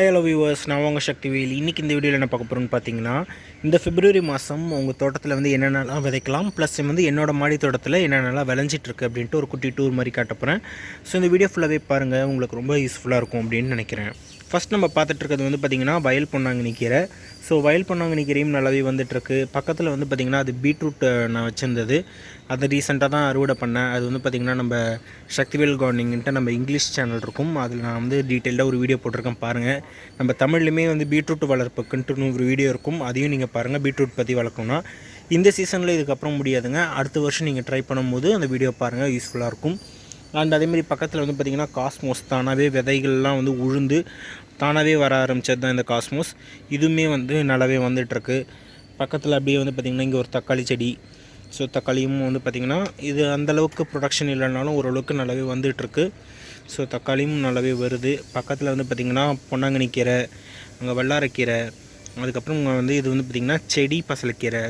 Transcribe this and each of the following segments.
Hello viewers, நான் உங்கள் சக்திவேல். இன்றைக்கி இந்த வீடியோவில் என்ன பார்க்க போகிறோன்னு பார்த்தீங்கன்னா, இந்த பிப்ரவரி மாதம் உங்கள் தோட்டத்தில் வந்து என்னென்னலாம் விதைக்கலாம், ப்ளஸ் வந்து என்னோடய மாடி தோட்டத்தில் என்னென்னலாம் விளைஞ்சிட்ருக்கு அப்படின்ட்டு ஒரு குட்டி டூர் மாதிரி காட்ட போகிறேன். ஸோ இந்த வீடியோ ஃபுல்லாகவே பாருங்கள், உங்களுக்கு ரொம்ப யூஸ்ஃபுல்லாக இருக்கும் அப்படின்னு நினைக்கிறேன். ஃபஸ்ட் நம்ம பார்த்துட்டு இருக்கிறது வந்து பார்த்திங்கன்னா வயல் பொன்னாங்கண்ணி கீரை. ஸோ வயல் பொன்னாங்கண்ணி கீரையும் நல்லாவே வந்துட்டுருக்கு. பக்கத்தில் வந்து பார்த்திங்கன்னா அது பீட்ரூட் நான் வச்சுருந்தது, அதை ரீசெண்டாக தான் அறுவடை பண்ணேன். அது வந்து பார்த்திங்கன்னா நம்ம சக்திவேல் கார்டனிங்ன்ட்டு நம்ம இங்கிலீஷ் சேனல் இருக்கும், அதில் நான் வந்து டீட்டெயில்டாக ஒரு வீடியோ போட்டிருக்கேன் பாருங்கள். நம்ம தமிழ்லையுமே வந்து பீட்ரூட் வளர்ப்புக்குன்ட்டு ஒரு வீடியோ இருக்கும், அதையும் நீங்கள் பாருங்கள். பீட்ரூட் பற்றி வளர்க்கணும்னா இந்த சீசனில் இதுக்கப்புறம் முடியாதுங்க, அடுத்த வருஷம் நீங்கள் ட்ரை பண்ணும்போது அந்த வீடியோ பாருங்கள், யூஸ்ஃபுல்லாக இருக்கும். அண்ட் அதேமாதிரி பக்கத்தில் வந்து பார்த்திங்கன்னா காஸ்மோஸ் தானாகவே விதைகள்லாம் வந்து உழுந்து தானாகவே வர ஆரம்பித்தது தான் இந்த காஸ்மோஸ். இதுவுமே வந்து நல்லாவே வந்துட்டுருக்கு. பக்கத்தில் அப்படியே வந்து பார்த்திங்கன்னா இங்கே ஒரு தக்காளி செடி. ஸோ தக்காளியும் வந்து பார்த்திங்கன்னா இது அந்தளவுக்கு ப்ரொடக்ஷன் இல்லைனாலும் ஓரளவுக்கு நல்லாவே வந்துட்டுருக்கு. ஸோ தக்காளியும் நல்லாவே வருது. பக்கத்தில் வந்து பார்த்திங்கன்னா பொன்னாங்கண்ணி கீரை, அங்கே வல்லாரக்கீரை, அதுக்கப்புறம் வந்து இது வந்து பார்த்திங்கன்னா செடி பசலைக்கீரை.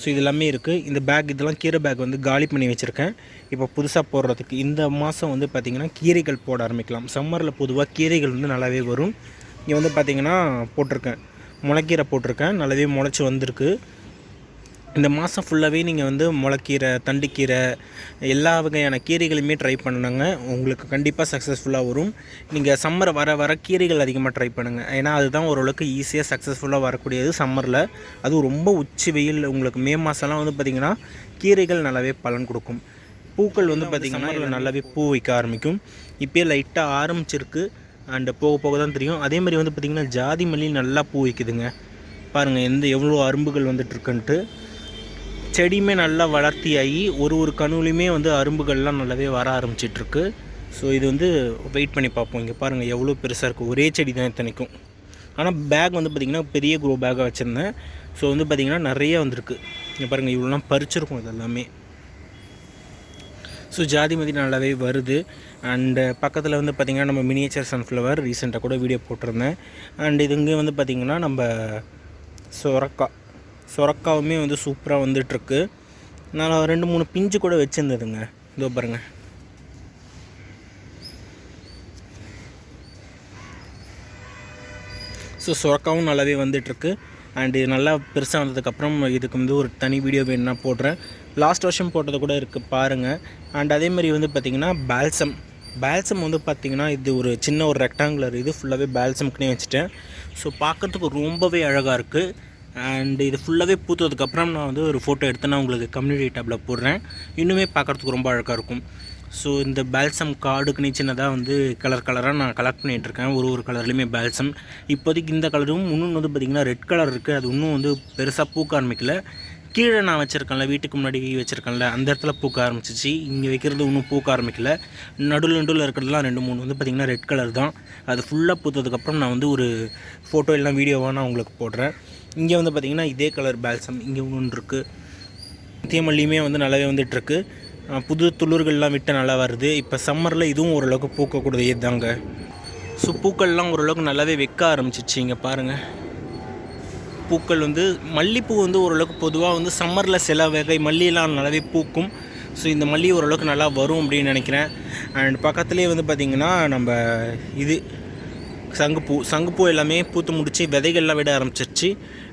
ஸோ இது எல்லாமே இருக்குது. இந்த பேக் இதெல்லாம் கீரை பேக் வந்து காலி பண்ணி வச்சுருக்கேன் இப்போ புதுசாக போடுறதுக்கு. இந்த மாதம் வந்து பார்த்திங்கன்னா கீரைகள் போட ஆரம்பிக்கலாம். சம்மரில் பொதுவாக கீரைகள் வந்து நல்லாவே வரும். இங்கே வந்து பார்த்திங்கன்னா போட்டிருக்கேன், முளைக்கீரை போட்டிருக்கேன், நல்லாவே முளைச்சி வந்திருக்கு. இந்த மாதம் ஃபுல்லாகவே நீங்கள் வந்து முளைக்கீரை, தண்டுக்கீரை, எல்லா வகையான கீரைகளுமே ட்ரை பண்ணுங்க, உங்களுக்கு கண்டிப்பாக சக்ஸஸ்ஃபுல்லாக வரும். நீங்கள் சம்மர் வர வர கீரைகள் அதிகமாக ட்ரை பண்ணுங்கள், ஏன்னா அதுதான் ஓரளவுக்கு ஈஸியாக சக்ஸஸ்ஃபுல்லாக வரக்கூடியது சம்மரில். அதுவும் ரொம்ப உச்சி வெயில், உங்களுக்கு மே மாதம்லாம் வந்து பார்த்திங்கன்னா கீரைகள் நல்லாவே பலன் கொடுக்கும். பூக்கள் வந்து பார்த்திங்கன்னா இதில் நல்லாவே பூ வைக்க ஆரம்பிக்கும். இப்போயே லைட்டாக ஆரம்பிச்சிருக்கு, அண்டு போக போக தான் தெரியும். அதேமாதிரி வந்து பார்த்திங்கன்னா ஜாதி மல்லி நல்லா பூ வைக்குதுங்க பாருங்கள், எவ்வளோ அரும்புகள் வந்துட்டுருக்குன்ட்டு. செடியுமே நல்லா வளர்த்தியாகி ஒரு கணுலையுமே வந்து அரும்புகள்லாம் நல்லாவே வர ஆரம்பிச்சிட்ருக்கு. ஸோ இது வந்து வெயிட் பண்ணி பார்ப்போம். இங்கே பாருங்கள் எவ்வளோ பெருசாக இருக்குது, ஒரே செடி தான் இத்தனைக்கும். ஆனால் பேக் வந்து பார்த்திங்கன்னா பெரிய க்ரோ பேக்காக வச்சுருந்தேன். ஸோ வந்து பார்த்திங்கன்னா நிறைய வந்திருக்கு. இங்கே பாருங்கள் இவ்வளோலாம் பறிச்சிருக்கும் இதெல்லாமே. ஸோ ஜாதி மதி நல்லாவே வருது. அண்டு பக்கத்தில் வந்து பார்த்திங்கன்னா நம்ம மினியேச்சர் சன்ஃப்ளவர் ரீசெண்டாக கூட வீடியோ போட்டிருந்தேன். அண்ட் இது இங்கே வந்து பார்த்திங்கன்னா நம்ம சொரக்காவுமே வந்து சூப்பராக வந்துட்டுருக்கு. நான் 2-3 பிஞ்சு கூட வச்சுருந்ததுங்க, இதோ பாருங்கள். ஸோ சொரக்காவும் நல்லாவே வந்துட்டுருக்கு. அண்டு நல்லா பெருசாக வந்ததுக்கப்புறம் இதுக்கு வந்து ஒரு தனி வீடியோ வேணுன்னா போடுறேன். லாஸ்ட் வருஷம் போட்டது கூட இருக்குது பாருங்கள். அண்ட் அதேமாதிரி வந்து பார்த்திங்கன்னா பால்சம் வந்து பார்த்திங்கன்னா இது ஒரு சின்ன ஒரு ரெக்டாங்குலர், இது ஃபுல்லாகவே பால்சம்க்குனே வச்சுட்டேன். ஸோ பார்க்குறதுக்கு ரொம்பவே அழகாக இருக்குது. அண்ட் இது ஃபுல்லாகவே பூத்ததுக்கப்புறம் நான் வந்து ஒரு ஃபோட்டோ எடுத்து நான் உங்களுக்கு கம்யூனிட்டி டேப்பில் போடுறேன், இன்னுமே பார்க்குறதுக்கு ரொம்ப அழகாக இருக்கும். ஸோ இந்த பால்சம் கார்டுக்குனே சின்னதாக வந்து கலராக நான் கலெக்ட் பண்ணிகிட்ருக்கேன், ஒரு கலர்லேயுமே பால்சம். இப்போதைக்கு இந்த கலரும் இன்னொன்று வந்து பார்த்திங்கன்னா ரெட் கலர் இருக்குது, அது இன்னும் வந்து பெருசாக பூக்க ஆரம்பிக்கல. கீழே நான் வச்சுருக்கேன்ல, வீட்டுக்கு முன்னாடி வச்சுருக்கேன்ல, அந்த இடத்துல பூக்க ஆரம்பிச்சிச்சு. இங்கே வைக்கிறது இன்னும் பூக்க ஆரம்பிக்கல. நடுவில் இருக்கிறதுலாம் 2-3 வந்து பார்த்திங்கன்னா ரெட் கலர் தான். அது ஃபுல்லாக பூத்ததுக்கப்புறம் நான் வந்து ஒரு ஃபோட்டோ எல்லாம் வீடியோவாக நான் உங்களுக்கு போடுறேன். இங்கே வந்து பார்த்திங்கன்னா இதே கலர் பால்சம் இங்கே ஒன்று இருக்குது. தீமல்லியுமே வந்து நல்லாவே வந்துட்டுருக்கு. புது துளிர்கள்லாம் விட்டு நல்லா வருது. இப்போ சம்மரில் இதுவும் ஓரளவுக்கு பூக்கக்கூடியது தாங்க. ஸோ பூக்கள்லாம் ஓரளவுக்கு நல்லாவே வைக்க ஆரம்பிச்சிச்சு. இங்கே பாருங்கள், பூக்கள் வந்து மல்லிப்பூ வந்து ஓரளவுக்கு பொதுவாக வந்து சம்மரில் சில வகை மல்லியெல்லாம் நல்லாவே பூக்கும். ஸோ இந்த மல்லி ஓரளவுக்கு நல்லா வரும் அப்படின்னு நினைக்கிறேன். அண்ட் பக்கத்துலேயே வந்து பார்த்திங்கன்னா நம்ம இது சங்குப்பூ எல்லாமே பூத்து முடிச்சு விதைகள்லாம் விட ஆரம்பிச்சிருச்சு.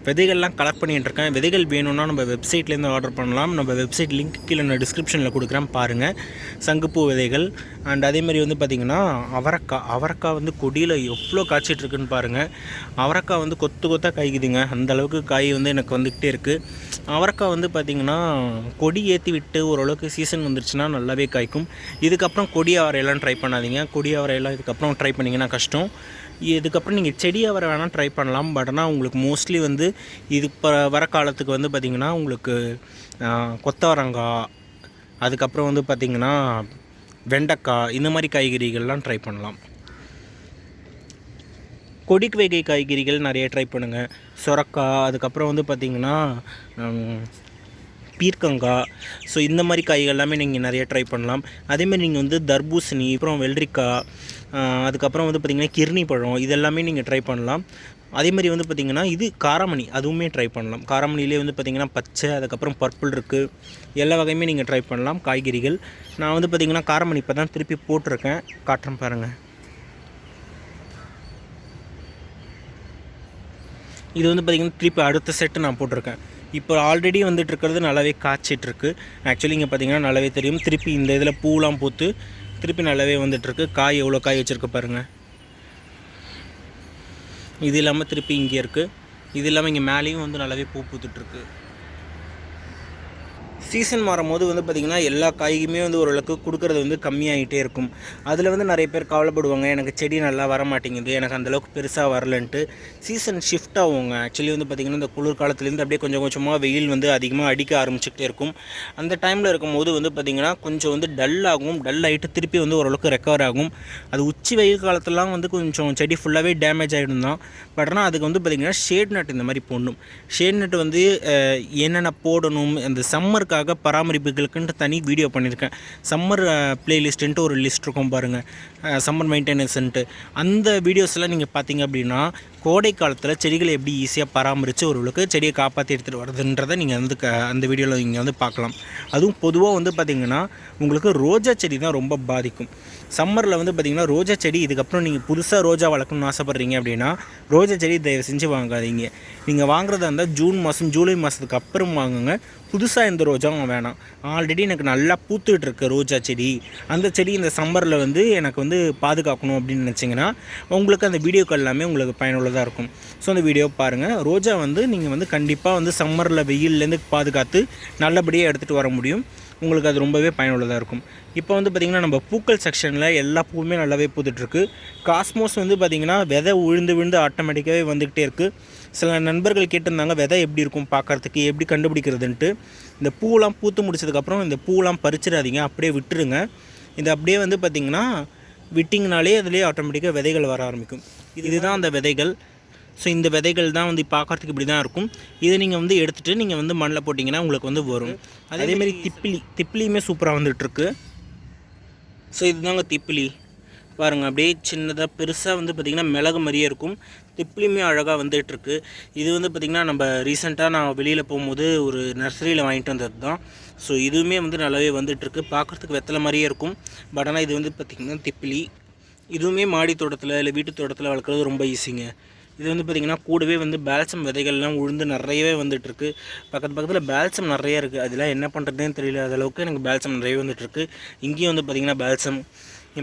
விதைகள்லாம் கலெக்ட் பண்ணிகிட்ருக்கேன். விதைகள் வேணும்னா நம்ம வெப்சைட்லேருந்து ஆர்டர் பண்ணலாம். நம்ம வெப்சைட் லிங்க் கீழே நான் டிஸ்கிரிப்ஷனில் கொடுக்குறேன் பாருங்கள், சங்குப்பூ விதைகள். அண்ட் அதேமாதிரி வந்து பார்த்திங்கன்னா அவரைக்காய் வந்து கொடியில் எவ்வளோ காய்ச்சிட்ருக்குன்னு பாருங்கள். அவரைக்காய் வந்து கொத்தாக காய்க்குதுங்க, அந்தளவுக்கு காய் வந்து எனக்கு வந்துக்கிட்டே இருக்குது. அவரைக்காய் வந்து பார்த்திங்கன்னா கொடி ஏற்றி விட்டு ஓரளவுக்கு சீசன் வந்துருச்சுன்னா நல்லாவே காய்க்கும். இதுக்கப்புறம் கொடி அவரையெல்லாம் ட்ரை பண்ணாதீங்க, கொடி அவரையெல்லாம் இதுக்கப்புறம் ட்ரை பண்ணிங்கன்னா கஷ்டம். இதுக்கப்புறம் நீங்கள் செடி அவரை வேணால் ட்ரை பண்ணலாம். பட் ஆனால் உங்களுக்கு மோஸ்ட்லி வந்து இது இப்போ வர காலத்துக்கு வந்து பார்த்திங்கன்னா உங்களுக்கு கொத்தவரங்காய், அதுக்கப்புறம் வந்து பார்த்திங்கன்னா வெண்டைக்காய், இந்த மாதிரி காய்கறிகள்லாம் ட்ரை பண்ணலாம். கொடிக்கு வகை காய்கறிகள் நிறைய ட்ரை பண்ணுங்கள். சொரக்காய், அதுக்கப்புறம் வந்து பார்த்திங்கன்னா பீர்க்கங்காய். ஸோ இந்த மாதிரி காய்கள் எல்லாமே நீங்கள் நிறைய ட்ரை பண்ணலாம். அதேமாதிரி நீங்கள் வந்து தர்பூசணி, அப்புறம் வெள்ளரிக்காய், அதுக்கப்புறம் வந்து பார்த்திங்கன்னா கிர்னி பழம், இதெல்லாமே நீங்கள் ட்ரை பண்ணலாம். அதேமாதிரி வந்து பார்த்திங்கன்னா இது காராமணி, அதுவுமே ட்ரை பண்ணலாம். காராமணிலே வந்து பார்த்திங்கன்னா பச்சை, அதுக்கப்புறம் பர்பிள் இருக்குது, எல்லா வகையுமே நீங்கள் ட்ரை பண்ணலாம் காய்கறிகள். நான் வந்து பார்த்திங்கன்னா காராமணி இப்போ தான் திருப்பி போட்டிருக்கேன், காட்டுறேன் பாருங்கள். இது வந்து பார்த்திங்கன்னா திருப்பி அடுத்த செட்டு நான் போட்டிருக்கேன். இப்போ ஆல்ரெடி வந்துட்டு இருக்கிறது நல்லாவே காய்ச்சிட்ருக்கு. ஆக்சுவலி இங்கே பார்த்திங்கன்னா நல்லாவே தெரியும். திருப்பி இந்த இதில் பூலாம் பூத்து திருப்பி நல்லாவே வந்துட்டுருக்கு. காய் எவ்வளோ காய் வச்சுருக்கு பாருங்கள். இது இல்லாமல் திருப்பி இங்கே இருக்குது. இது இல்லாமல் இங்கே மேலேயும் வந்து நல்லாவே பூ பூத்துட்ருக்கு. சீசன் மாறும்போது வந்து பார்த்திங்கன்னா எல்லா காய்க்குமே வந்து ஓரளவுக்கு கொடுக்குறது வந்து கம்மியாகிட்டே இருக்கும். அதில் வந்து நிறைய பேர் கவலைப்படுவாங்க, எனக்கு செடி நல்லா வர மாட்டேங்குது, எனக்கு அந்தளவுக்கு பெருசாக வரலன்ட்டு. சீசன் ஷிஃப்ட் ஆகுங்க. ஆக்சுவலி வந்து பார்த்திங்கன்னா இந்த குளிர் காலத்துலேருந்து அப்படியே கொஞ்சம் கொஞ்சமாக வெயில் வந்து அதிகமாக அடிக்க ஆரம்பிச்சுக்கிட்டே இருக்கும். அந்த டைமில் இருக்கும்போது வந்து பார்த்திங்கன்னா கொஞ்சம் வந்து டல் ஆகிட்டு திருப்பி வந்து ஓரளவுக்கு ரெக்கவர் ஆகும். அது உச்சி வெயில் காலத்துலலாம் வந்து கொஞ்சம் செடி ஃபுல்லாகவே டேமேஜ் ஆகிடும் தான். பட் ஆனால் அதுக்கு வந்து பார்த்திங்கன்னா ஷேட் நட் இந்த மாதிரி போடணும். ஷேட் நட் வந்து என்னென்ன போடணும், அந்த சம்மருக்காக பராமரிப்புகளுக்குன்ட்டு தனி வீடியோ பண்ணியிருக்கேன். சம்மர் பிளேலிஸ்ட்டுன்ட்டு ஒரு லிஸ்ட் இருக்கும் பாருங்கள், சம்மர் மெயின்டெனன்ஸுன்ட்டு. அந்த வீடியோஸ்லாம் நீங்கள் பார்த்தீங்க அப்படின்னா கோடை காலத்தில் செடிகளை எப்படி ஈஸியாக பராமரித்து ஓரளவுக்கு செடியை காப்பாற்றி எடுத்துகிட்டு வருதுன்றதை நீங்கள் வந்து அந்த வீடியோவில் நீங்கள் வந்து பார்க்கலாம். அதுவும் பொதுவாக வந்து பார்த்திங்கன்னா உங்களுக்கு ரோஜா செடி தான் ரொம்ப பாதிக்கும். சம்மரில் வந்து பார்த்திங்கன்னா ரோஜா செடி இதுக்கப்புறம் நீங்கள் புதுசாக ரோஜா வளர்க்கணும்னு ஆசைப்பட்றீங்க அப்படின்னா ரோஜா செடி தயவு செஞ்சு வாங்காதீங்க. நீங்கள் வாங்குறதா இருந்தால் ஜூன் மாதம் ஜூலை மாதத்துக்கு அப்புறம் வாங்குங்க. புதுசாக இந்த ரோஜாவும் வேணாம். ஆல்ரெடி எனக்கு நல்லா பூத்துக்கிட்டு இருக்க ரோஜா செடி, அந்த செடி இந்த சம்மரில் வந்து எனக்கு வந்து பாதுகாக்கணும் அப்படின்னு நினச்சிங்கன்னா உங்களுக்கு அந்த வீடியோக்கள் எல்லாமே உங்களுக்கு பயனுள்ளதாக இருக்கும். ஸோ அந்த வீடியோ பாருங்கள். ரோஜா வந்து நீங்கள் வந்து கண்டிப்பாக வந்து சம்மரில் வெயிலேருந்து பாதுகாத்து நல்லபடியாக எடுத்துகிட்டு வர முடியும். உங்களுக்கு அது ரொம்பவே பயனுள்ளதாக இருக்கும். இப்போ வந்து பார்த்திங்கன்னா நம்ம பூக்கள் செக்ஷனில் எல்லா பூவுமே நல்லாவே பூத்துட்ருக்கு. காஸ்மோஸ் வந்து பார்த்திங்கன்னா விதை விழுந்து ஆட்டோமேட்டிக்காகவே வந்துக்கிட்டே இருக்குது. சில நண்பர்கள் கேட்டிருந்தாங்க விதை எப்படி இருக்கும் பார்க்குறதுக்கு, எப்படி கண்டுபிடிக்கிறதுன்ட்டு. இந்த பூவெலாம் பூத்து முடிச்சதுக்கப்புறம் இந்த பூவெலாம் பறிச்சிடாதீங்க, அப்படியே விட்டுருங்க. இது அப்படியே வந்து பார்த்திங்கன்னா விட்டிங்கனாலே அதுலேயே ஆட்டோமேட்டிக்காக விதைகள் வர ஆரம்பிக்கும். இதுதான் அந்த விதைகள். ஸோ இந்த விதைகள் தான் வந்து பார்க்குறதுக்கு இப்படி தான் இருக்கும். இதை நீங்கள் வந்து எடுத்துகிட்டு நீங்கள் வந்து மண்ணில் போட்டிங்கன்னா உங்களுக்கு வந்து வரும். அதேமாதிரி திப்பிலியுமே சூப்பராக வந்துட்டுருக்கு. ஸோ இதுதாங்க திப்பிலி பாருங்கள், அப்படியே சின்னதாக பெருசாக வந்து பார்த்திங்கன்னா மிளகு மாதிரியே இருக்கும். திப்பிலியுமே அழகாக வந்துகிட்ருக்கு. இது வந்து பார்த்திங்கன்னா நம்ம ரீசெண்டாக நான் வெளியில் போகும்போது ஒரு நர்சரியில் வாங்கிட்டு வந்தது தான். ஸோ இதுவுமே வந்து நல்லாவே வந்துட்டுருக்கு. பார்க்குறதுக்கு வெத்தலை மாதிரியே இருக்கும். பட் ஆனால் இது வந்து பார்த்திங்கன்னா திப்பிலி. இதுவுமே மாடி தோட்டத்தில் இல்லை வீட்டு தோட்டத்தில் வளர்க்குறது ரொம்ப ஈஸிங்க. இது வந்து பார்த்திங்கன்னா கூடவே வந்து பேல்சம் விதைகள்லாம் உழுந்து நிறையவே வந்துட்டுருக்கு. பக்கத்தில் பேல்சம் நிறையா இருக்குது. அதெல்லாம் என்ன பண்ணுறதுன்னு தெரியல, அதளவுக்கு எனக்கு பேல்சம் நிறையவே வந்துட்டுருக்கு. இங்கேயும் வந்து பார்த்திங்கன்னா பேல்சம்,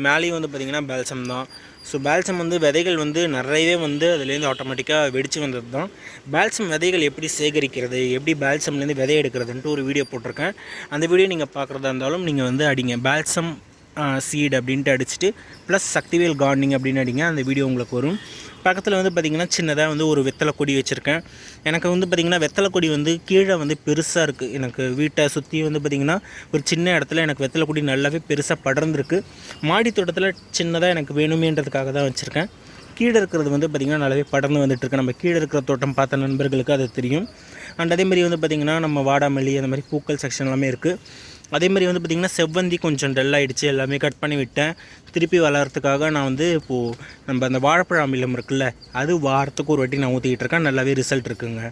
மேலேயும் வந்து பார்த்திங்கன்னா பேல்சம் தான். ஸோ பேல்சம் வந்து விதைகள் வந்து நிறையவே வந்து அதுலேருந்து ஆட்டோமேட்டிக்காக வெடித்து வந்தது தான். பேல்சம் விதைகள் எப்படி சேகரிக்கிறது, எப்படி பேல்சம்லேருந்து விதை எடுக்கிறதுன்ட்டு ஒரு வீடியோ போட்டிருக்கேன். அந்த வீடியோ நீங்கள் பார்க்குறதா இருந்தாலும் நீங்கள் வந்து அடிங்க பேல்சம் சீட் அப்படின்ட்டு அடிச்சுட்டு ப்ளஸ் சக்திவேல் கார்டனிங் அப்படின்னு அடிங்க, அந்த வீடியோ உங்களுக்கு வரும். பக்கத்தில் வந்து பார்த்திங்கன்னா சின்னதாக வந்து ஒரு வெத்தலை கொடி வச்சுருக்கேன். எனக்கு வந்து பார்த்திங்கன்னா வெத்தலை கொடி வந்து கீழே வந்து பெருசாக இருக்குது. எனக்கு வீட்டை சுற்றி வந்து பார்த்திங்கன்னா ஒரு சின்ன இடத்துல எனக்கு வெத்தலை கொடி நல்லாவே பெருசாக படர்ந்துருக்கு. மாடி தோட்டத்தில் சின்னதாக எனக்கு வேணுமேன்றதுக்காக தான் வச்சுருக்கேன். கீழே இருக்கிறது வந்து பார்த்திங்கன்னா நல்லாவே படர்ந்து வந்துட்டுருக்கு. நம்ம கீழே இருக்கிற தோட்டம் பார்த்த நண்பர்களுக்கு அது தெரியும். அண்ட் அதேமாதிரி வந்து பார்த்திங்கன்னா நம்ம வாடாமல்லி அந்த மாதிரி பூக்கள் செக்ஷன் எல்லாமே இருக்குது. அதேமாதிரி வந்து பார்த்திங்கன்னா செவ்வந்தி கொஞ்சம் டல் ஆகிடுச்சு, எல்லாமே கட் பண்ணி விட்டேன். திருப்பி வளர்கிறதுக்காக நான் வந்து இப்போது நம்ம அந்த வாழைப்பழம் அமிலம் இருக்குல்ல, அது வாரத்துக்கு ஒரு வாட்டி நான் ஊற்றிக்கிட்டு இருக்கேன். நல்லாவே ரிசல்ட் இருக்குங்க.